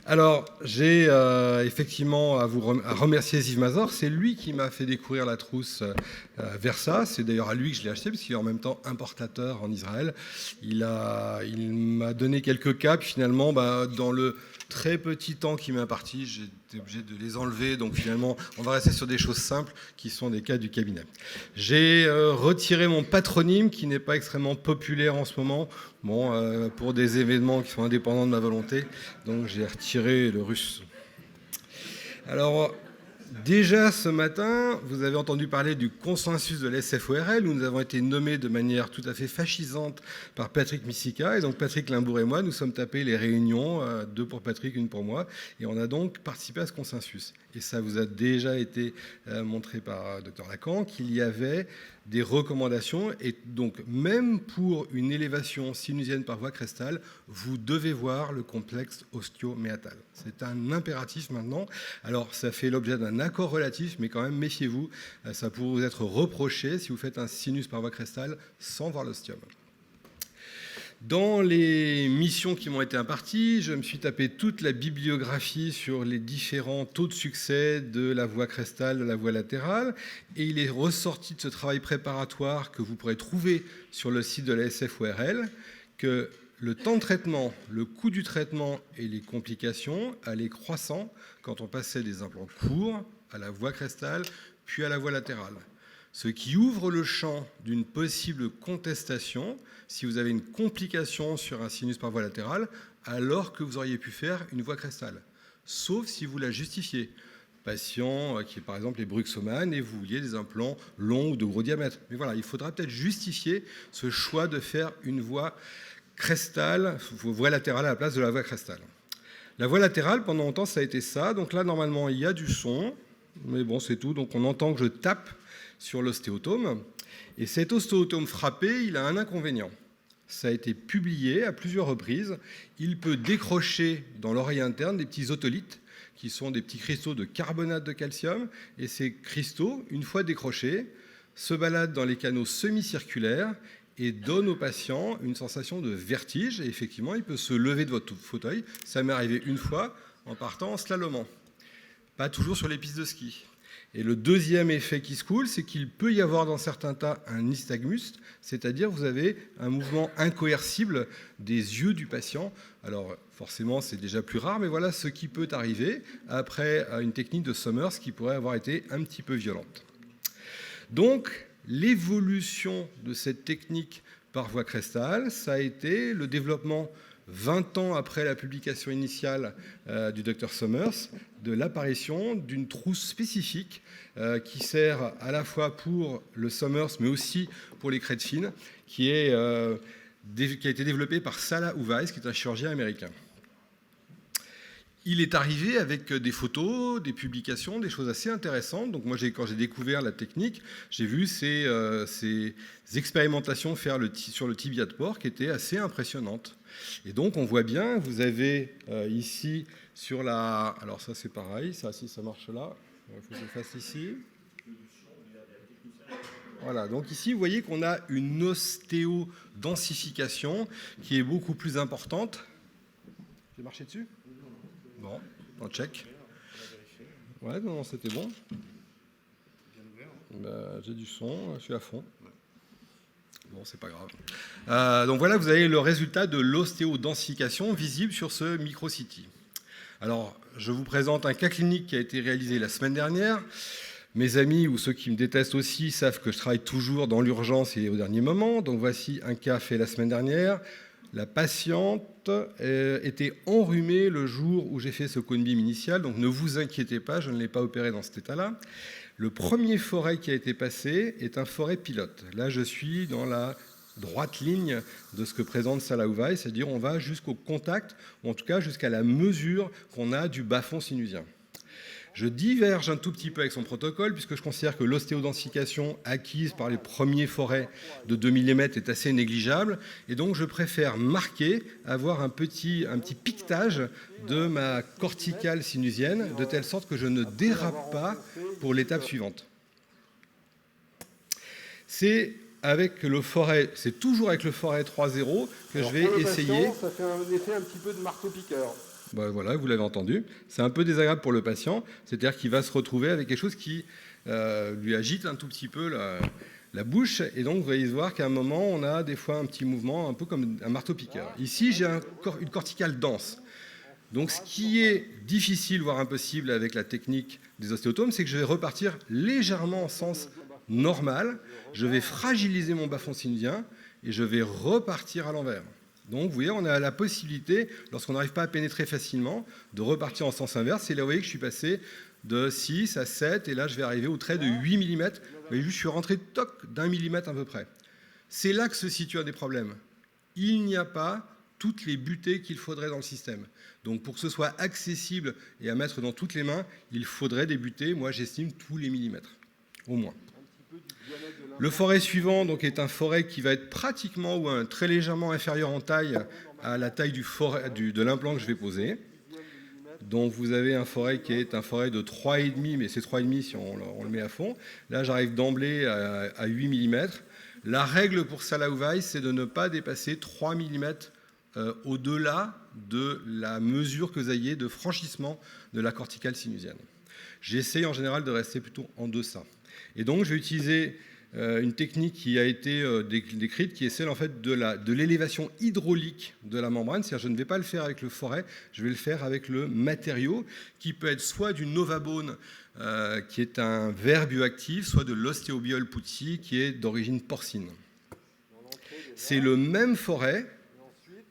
Alors, j'ai effectivement à remercier Ziv Mazor. C'est lui qui m'a fait découvrir la trousse Versa. C'est d'ailleurs à lui que je l'ai acheté, parce qu'il est en même temps importateur en Israël. Il m'a donné quelques cas, puis finalement, dans le très petit temps qui m'est imparti, j'ai été obligé de les enlever. Donc finalement, on va rester sur des choses simples qui sont des cas du cabinet. J'ai retiré mon patronyme qui n'est pas extrêmement populaire en ce moment. Pour des événements qui sont indépendants de ma volonté. Donc j'ai retiré le russe. Alors, déjà ce matin, vous avez entendu parler du consensus de l'SFORL, où nous avons été nommés de manière tout à fait fascisante par Patrick Misika. Et donc Patrick Limbourg et moi, nous sommes tapés les réunions, 2 pour Patrick, 1 pour moi. Et on a donc participé à ce consensus. Et ça vous a déjà été montré par Dr Lacan, qu'il y avait des recommandations. Et donc, même pour une élévation sinusienne par voie crestale, vous devez voir le complexe osteo-méatal. C'est un impératif maintenant. Alors, ça fait l'objet d'un accord relatif, mais quand même, méfiez-vous. Ça pourrait vous être reproché si vous faites un sinus par voie crestale sans voir l'ostium. Dans les missions qui m'ont été imparties, je me suis tapé toute la bibliographie sur les différents taux de succès de la voie crestale, de la voie latérale, et il est ressorti de ce travail préparatoire que vous pourrez trouver sur le site de la SFORL que le temps de traitement, le coût du traitement et les complications allaient croissant quand on passait des implants courts à la voie crestale, puis à la voie latérale. Ce qui ouvre le champ d'une possible contestation si vous avez une complication sur un sinus par voie latérale, alors que vous auriez pu faire une voie crestale. Sauf si vous la justifiez. Patient qui est par exemple les bruxomanes et vous vouliez des implants longs ou de gros diamètre. Mais voilà, il faudra peut-être justifier ce choix de faire une voie crestale, voie latérale à la place de la voie crestale. La voie latérale, pendant longtemps, ça a été ça. Donc là, normalement, il y a du son. Mais bon, c'est tout. Donc on entend que je tape sur l'ostéotome. Et cet ostéotome frappé, il a un inconvénient. Ça a été publié à plusieurs reprises. Il peut décrocher dans l'oreille interne des petits otolithes, qui sont des petits cristaux de carbonate de calcium. Et ces cristaux, une fois décrochés, se baladent dans les canaux semi-circulaires et donnent au patient une sensation de vertige. Et effectivement, il peut se lever de votre fauteuil. Ça m'est arrivé une fois en partant en slalomant. Pas toujours sur les pistes de ski. Et le deuxième effet qui se coule, c'est qu'il peut y avoir dans certains cas un nystagmus, c'est-à-dire vous avez un mouvement incoercible des yeux du patient. Alors forcément, c'est déjà plus rare, mais voilà ce qui peut arriver après une technique de Summers qui pourrait avoir été un petit peu violente. Donc, l'évolution de cette technique par voie crestale, ça a été le développement 20 ans après la publication initiale du Dr Summers, de l'apparition d'une trousse spécifique qui sert à la fois pour le Summers, mais aussi pour les crêtes fines, qui a été développée par Salah Uwais, qui est un chirurgien américain. Il est arrivé avec des photos, des publications, des choses assez intéressantes. Donc moi, quand j'ai découvert la technique, j'ai vu ces expérimentations faire sur le tibia de porc qui étaient assez impressionnantes. Et donc, on voit bien, vous avez ici sur la... Alors ça, c'est pareil, ça, si ça marche là, il faut que je fasse ici. Voilà, donc ici, vous voyez qu'on a une ostéodensification qui est beaucoup plus importante. J'ai marché dessus ? Bon, on check. Ouais, non, c'était bon. J'ai du son, je suis à fond. Bon, c'est pas grave. Donc voilà, vous avez le résultat de l'ostéodensification visible sur ce micro-CT. Alors, je vous présente un cas clinique qui a été réalisé la semaine dernière. Mes amis ou ceux qui me détestent aussi savent que je travaille toujours dans l'urgence et au dernier moment. Donc voici un cas fait la semaine dernière. La patiente était enrhumée le jour où j'ai fait ce cone beam initial, donc ne vous inquiétez pas, je ne l'ai pas opéré dans cet état-là. Le premier forêt qui a été passé est un forêt pilote. Là, je suis dans la droite ligne de ce que présente Salah Uwais, c'est-à-dire on va jusqu'au contact, ou en tout cas jusqu'à la mesure qu'on a du bas-fond sinusien. Je diverge un tout petit peu avec son protocole puisque je considère que l'ostéodensification acquise par les premiers forêts de 2 mm est assez négligeable et donc je préfère marquer, avoir un petit piquetage de ma corticale sinusienne de telle sorte que je ne dérape pas pour l'étape suivante. c'est avec le forêt, c'est toujours avec le forêt 3.0 que Alors, je vais essayer. Patient, ça fait un effet un petit peu de marteau-piqueur. Ben voilà, vous l'avez entendu. C'est un peu désagréable pour le patient, c'est-à-dire qu'il va se retrouver avec quelque chose qui lui agite un tout petit peu la bouche, et donc vous allez voir qu'à un moment, on a des fois un petit mouvement, un peu comme un marteau-piqueur. Ici, j'ai une corticale dense. Donc ce qui est difficile, voire impossible avec la technique des ostéotomes, c'est que je vais repartir légèrement en sens normal, je vais fragiliser mon bas-fond sinusien et je vais repartir à l'envers. Donc vous voyez, on a la possibilité, lorsqu'on n'arrive pas à pénétrer facilement, de repartir en sens inverse. Et là, vous voyez que je suis passé de 6 à 7, et là, je vais arriver au trait de 8 mm. Vous voyez, je suis rentré toc d'1 millimètre à peu près. C'est là que se situe un des problèmes. Il n'y a pas toutes les butées qu'il faudrait dans le système. Donc pour que ce soit accessible et à mettre dans toutes les mains, il faudrait des butées, moi j'estime tous les millimètres, au moins. Le forêt suivant donc, est un forêt qui va être pratiquement ou très légèrement inférieur en taille à la taille de l'implant que je vais poser. Donc vous avez un forêt qui est un forêt de 3,5, mais c'est 3,5 si on le met à fond. Là j'arrive d'emblée à 8 mm. La règle pour Salau Weiss, c'est de ne pas dépasser 3 mm au-delà de la mesure que vous ayez de franchissement de la corticale sinusienne. J'essaye en général de rester plutôt en deçà. Et donc je vais utiliser une technique qui a été décrite, qui est celle en fait de l'élévation hydraulique de la membrane. C'est-à-dire je ne vais pas le faire avec le forêt, je vais le faire avec le matériau, qui peut être soit du Novabone, qui est un verre bioactif, soit de l'ostéobiol putti, qui est d'origine porcine. C'est le même forêt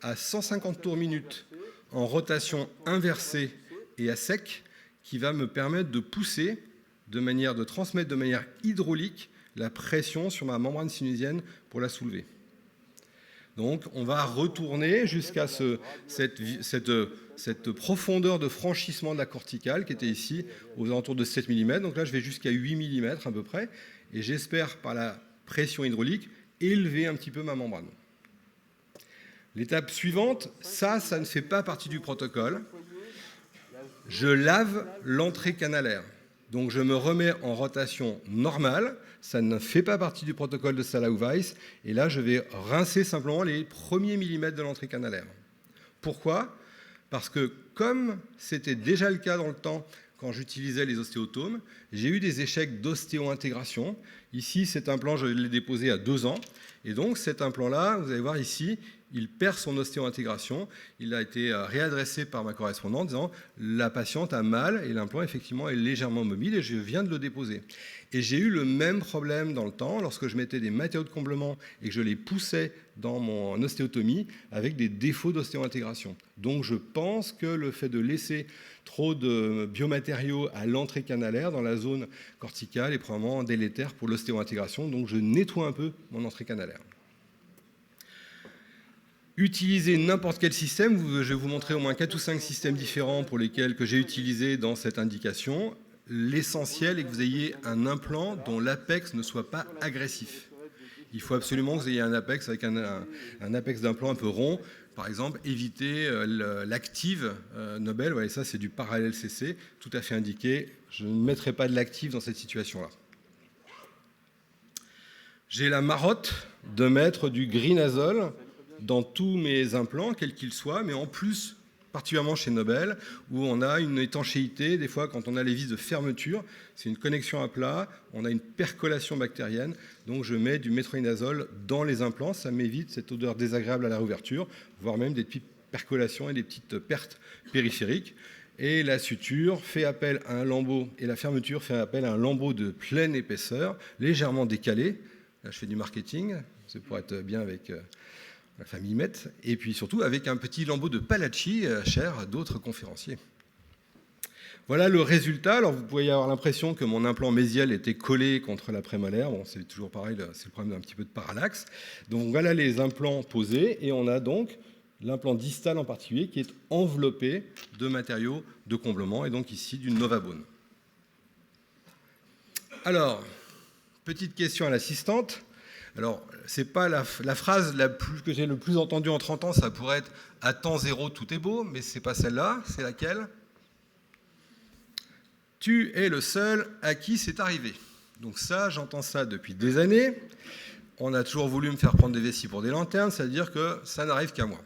à 150 tours minute en rotation inversée et à sec, qui va me permettre de pousser de transmettre de manière hydraulique la pression sur ma membrane sinusienne pour la soulever. Donc on va retourner jusqu'à cette profondeur de franchissement de la corticale qui était ici aux alentours de 7 mm. Donc là je vais jusqu'à 8 mm à peu près, et j'espère par la pression hydraulique élever un petit peu ma membrane. L'étape suivante, ça ne fait pas partie du protocole. Je lave l'entrée canalaire. Donc je me remets en rotation normale, ça ne fait pas partie du protocole de Salau Weiss, et là je vais rincer simplement les premiers millimètres de l'entrée canalaire. Pourquoi ? Parce que comme c'était déjà le cas dans le temps quand j'utilisais les ostéotomes, j'ai eu des échecs d'ostéo-intégration. Ici, cet implant, je l'ai déposé à 2 ans, et donc cet implant-là, vous allez voir ici, il perd son ostéo-intégration. Il a été réadressé par ma correspondante en disant « La patiente a mal et l'implant effectivement est légèrement mobile et je viens de le déposer ». Et j'ai eu le même problème dans le temps lorsque je mettais des matériaux de comblement et que je les poussais dans mon ostéotomie avec des défauts d'ostéo-intégration. Donc je pense que le fait de laisser trop de biomatériaux à l'entrée canalaire dans la zone corticale est probablement délétère pour l'ostéo-intégration. Donc je nettoie un peu mon entrée canalaire. Utilisez n'importe quel système, je vais vous montrer au moins 4 ou 5 systèmes différents pour lesquels que j'ai utilisé dans cette indication. L'essentiel est que vous ayez un implant dont l'apex ne soit pas agressif. Il faut absolument que vous ayez un apex avec un apex d'implant un peu rond. Par exemple, évitez l'active Nobel, ouais, ça c'est du parallèle CC, tout à fait indiqué. Je ne mettrai pas de l'active dans cette situation-là. J'ai la marotte de mettre du Greenazole dans tous mes implants, quels qu'ils soient, mais en plus, particulièrement chez Nobel, où on a une étanchéité, des fois quand on a les vis de fermeture, c'est une connexion à plat, on a une percolation bactérienne, donc je mets du métronidazole dans les implants, ça m'évite cette odeur désagréable à la réouverture, voire même des petites percolations et des petites pertes périphériques. Et la suture fait appel à un lambeau, et la fermeture fait appel à un lambeau de pleine épaisseur, légèrement décalé. Là, je fais du marketing, c'est pour être bien avec la famille Met, et puis surtout avec un petit lambeau de Palacci, cher à d'autres conférenciers. Voilà le résultat. Alors vous pouvez avoir l'impression que mon implant mésial était collé contre la prémolaire. Bon, c'est toujours pareil, c'est le problème d'un petit peu de parallaxe. Donc voilà les implants posés, et on a donc l'implant distal en particulier qui est enveloppé de matériaux de comblement, et donc ici du Novabone. Alors, petite question à l'assistante. Alors, c'est pas la phrase que j'ai le plus entendue en 30 ans, ça pourrait être « à temps zéro, tout est beau », mais c'est pas celle-là, c'est laquelle ? Tu es le seul à qui c'est arrivé. Donc ça, j'entends ça depuis des années. On a toujours voulu me faire prendre des vessies pour des lanternes, c'est-à-dire que ça n'arrive qu'à moi.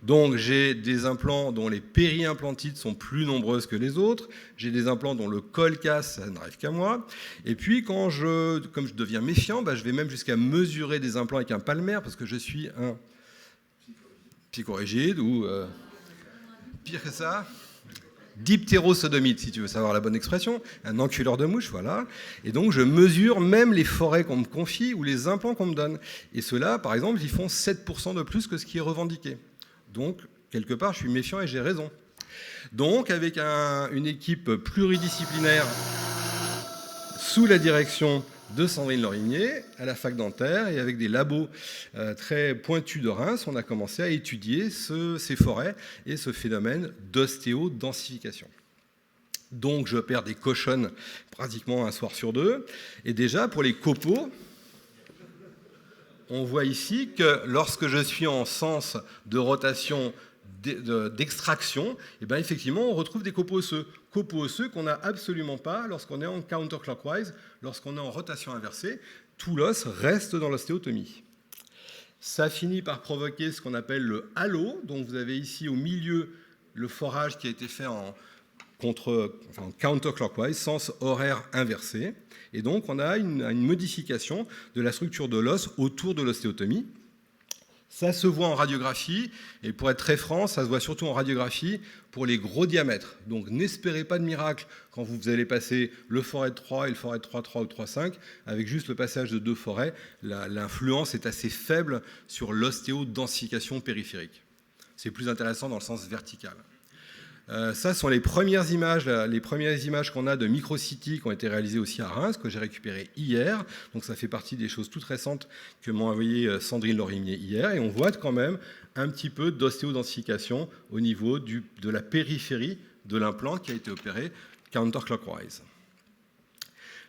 Donc j'ai des implants dont les périimplantites sont plus nombreuses que les autres, j'ai des implants dont le col casse, ça n'arrive qu'à moi. Et puis comme je deviens méfiant, je vais même jusqu'à mesurer des implants avec un palmaire, parce que je suis un psychorigide ou pire que ça, diptérosodomite, si tu veux savoir la bonne expression, un enculeur de mouche, voilà. Et donc je mesure même les forêts qu'on me confie ou les implants qu'on me donne. Et ceux-là, par exemple, ils font 7% de plus que ce qui est revendiqué. Donc, quelque part, je suis méfiant et j'ai raison. Donc, avec une équipe pluridisciplinaire sous la direction de Sandrine Lorimier à la fac dentaire et avec des labos très pointus de Reims, on a commencé à étudier ces forêts et ce phénomène d'ostéodensification. Donc, je perds des cochonnes pratiquement un soir sur deux. Et déjà, pour les copeaux, on voit ici que lorsque je suis en sens de rotation d'extraction, et bien effectivement, on retrouve des copeaux osseux qu'on n'a absolument pas lorsqu'on est en counterclockwise, lorsqu'on est en rotation inversée. Tout l'os reste dans l'ostéotomie. Ça finit par provoquer ce qu'on appelle le halo. Donc vous avez ici au milieu le forage qui a été fait en counterclockwise, sens horaire inversé. Et donc, on a une modification de la structure de l'os autour de l'ostéotomie. Ça se voit en radiographie, et pour être très franc, ça se voit surtout en radiographie pour les gros diamètres. Donc, n'espérez pas de miracle quand vous allez passer le forêt de 3 et le forêt de 3,3 ou 3,5. Avec juste le passage de 2 forêts, l'influence est assez faible sur l'ostéodensification périphérique. C'est plus intéressant dans le sens vertical. Ça sont les premières images qu'on a de micro-CT qui ont été réalisées aussi à Reims, que j'ai récupérées hier. Donc ça fait partie des choses toutes récentes que m'a envoyé Sandrine Lorimier hier. Et on voit quand même un petit peu d'ostéodensification au niveau de la périphérie de l'implant qui a été opéré counterclockwise.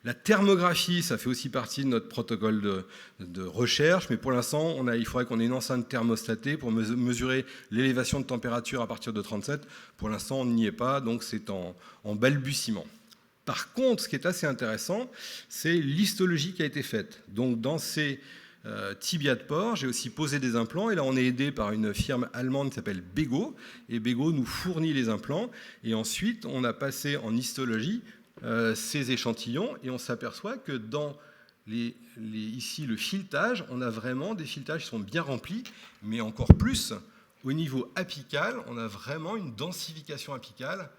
La thermographie, ça fait aussi partie de notre protocole de recherche, mais pour l'instant, il faudrait qu'on ait une enceinte thermostatée pour mesurer l'élévation de température à partir de 37. Pour l'instant, on n'y est pas, donc c'est en balbutiement. Par contre, ce qui est assez intéressant, c'est l'histologie qui a été faite. Donc dans ces tibias de porc, j'ai aussi posé des implants, et là on est aidé par une firme allemande qui s'appelle Bego, et Bego nous fournit les implants, et ensuite on a passé en histologie ces échantillons, et on s'aperçoit que dans ici le filetage, on a vraiment des filetages qui sont bien remplis, mais encore plus au niveau apical, on a vraiment une densification apicale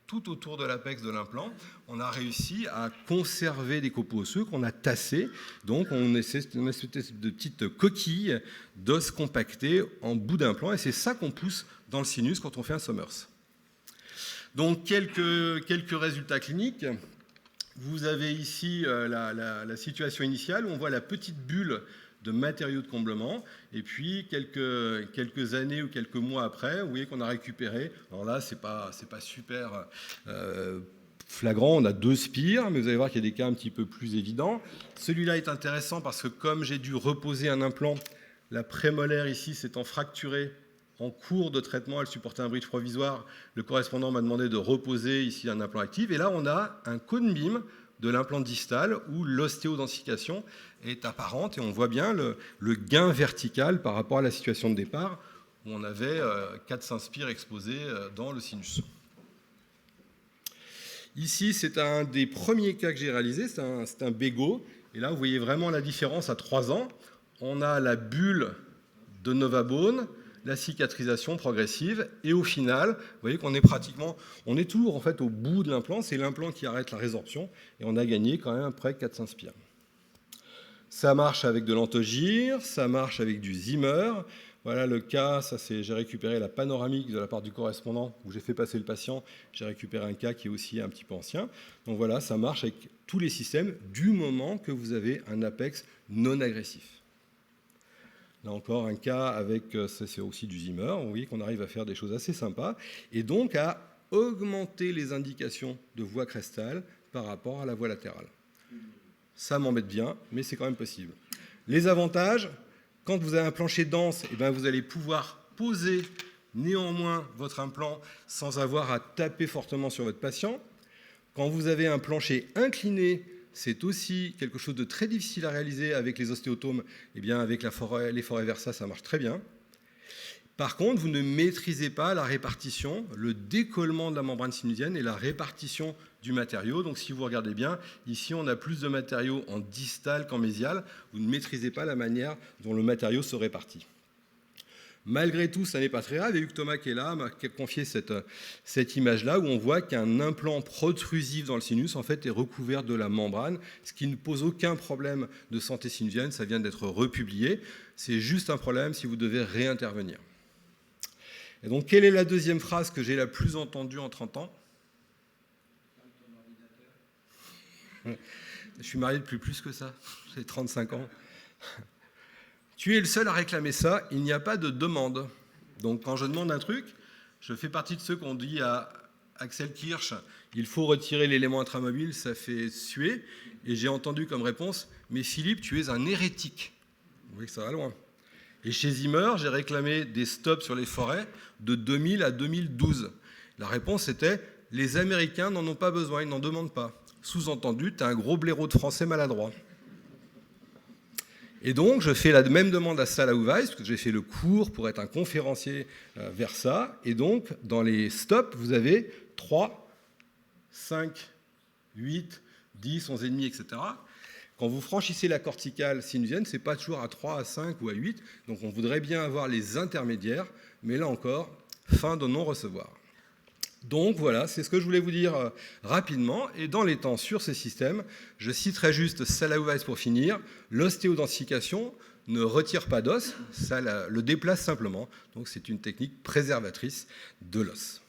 tout autour de l'apex de l'implant. On a réussi à conserver des copeaux osseux qu'on a tassés, donc on a une espèce de petite coquille d'os compacté en bout d'implant, et c'est ça qu'on pousse dans le sinus quand on fait un Summers. Donc, quelques résultats cliniques. Vous avez ici la situation initiale où on voit la petite bulle de matériaux de comblement. Et puis, quelques années ou quelques mois après, vous voyez qu'on a récupéré. Alors là, c'est pas super flagrant. On a 2 spires, mais vous allez voir qu'il y a des cas un petit peu plus évidents. Celui-là est intéressant parce que comme j'ai dû reposer un implant, la prémolaire ici s'étant fracturée, en cours de traitement, elle supportait un bridge provisoire. Le correspondant m'a demandé de reposer ici un implant actif. Et là, on a un cone beam de l'implant distal où l'ostéodensification est apparente. Et on voit bien le gain vertical par rapport à la situation de départ où on avait 4-5 spires exposés dans le sinus. Ici, c'est un des premiers cas que j'ai réalisé. C'est un Bego. Et là, vous voyez vraiment la différence à 3 ans. On a la bulle de Novabone, la cicatrisation progressive, et au final, vous voyez qu'on est on est toujours en fait au bout de l'implant, c'est l'implant qui arrête la résorption, et on a gagné quand même près 400 spires. Ça marche avec de l'antogire, ça marche avec du Zimmer. Voilà le cas, j'ai récupéré la panoramique de la part du correspondant, où j'ai fait passer le patient, j'ai récupéré un cas qui est aussi un petit peu ancien. Donc voilà, ça marche avec tous les systèmes, du moment que vous avez un apex non agressif. Là encore, un cas avec, c'est aussi du Zimmer, vous voyez qu'on arrive à faire des choses assez sympas, et donc à augmenter les indications de voie crestale par rapport à la voie latérale. Ça m'embête bien, mais c'est quand même possible. Les avantages, quand vous avez un plancher dense, eh bien vous allez pouvoir poser néanmoins votre implant sans avoir à taper fortement sur votre patient. Quand vous avez un plancher incliné, c'est aussi quelque chose de très difficile à réaliser avec les ostéotomes. Eh bien, avec les forêts Versa, ça marche très bien. Par contre, vous ne maîtrisez pas la répartition, le décollement de la membrane sinusienne et la répartition du matériau. Donc, si vous regardez bien, ici, on a plus de matériau en distal qu'en mésial. Vous ne maîtrisez pas la manière dont le matériau se répartit. Malgré tout, ça n'est pas très grave. Et Hugues Thomas, qui est là, m'a confié cette image-là où on voit qu'un implant protrusif dans le sinus, en fait, est recouvert de la membrane, ce qui ne pose aucun problème de santé sinusienne. Ça vient d'être republié. C'est juste un problème si vous devez réintervenir. Et donc, quelle est la deuxième phrase que j'ai la plus entendue en 30 ans ? Je suis marié depuis plus que ça, j'ai 35 ans. Tu es le seul à réclamer ça, il n'y a pas de demande. Donc quand je demande un truc, je fais partie de ceux qui ont dit à Axel Kirsch, il faut retirer l'élément intramobile, ça fait suer. Et j'ai entendu comme réponse, mais Philippe, tu es un hérétique. Vous voyez que ça va loin. Et chez Zimmer, j'ai réclamé des stops sur les forêts de 2000 à 2012. La réponse était, les Américains n'en ont pas besoin, ils n'en demandent pas. Sous-entendu, tu as un gros blaireau de français maladroit. Et donc, je fais la même demande à Salah Weiss, parce que j'ai fait le cours pour être un conférencier Versa. Et donc, dans les stops, vous avez 3, 5, 8, 10, 11,5, etc. Quand vous franchissez la corticale sinusienne, ce n'est pas toujours à 3, à 5 ou à 8. Donc, on voudrait bien avoir les intermédiaires. Mais là encore, fin de non-recevoir. Donc voilà, c'est ce que je voulais vous dire rapidement. Et dans les temps sur ces systèmes, je citerai juste Salah Weiss pour finir. L'ostéodensification ne retire pas d'os, ça le déplace simplement. Donc c'est une technique préservatrice de l'os.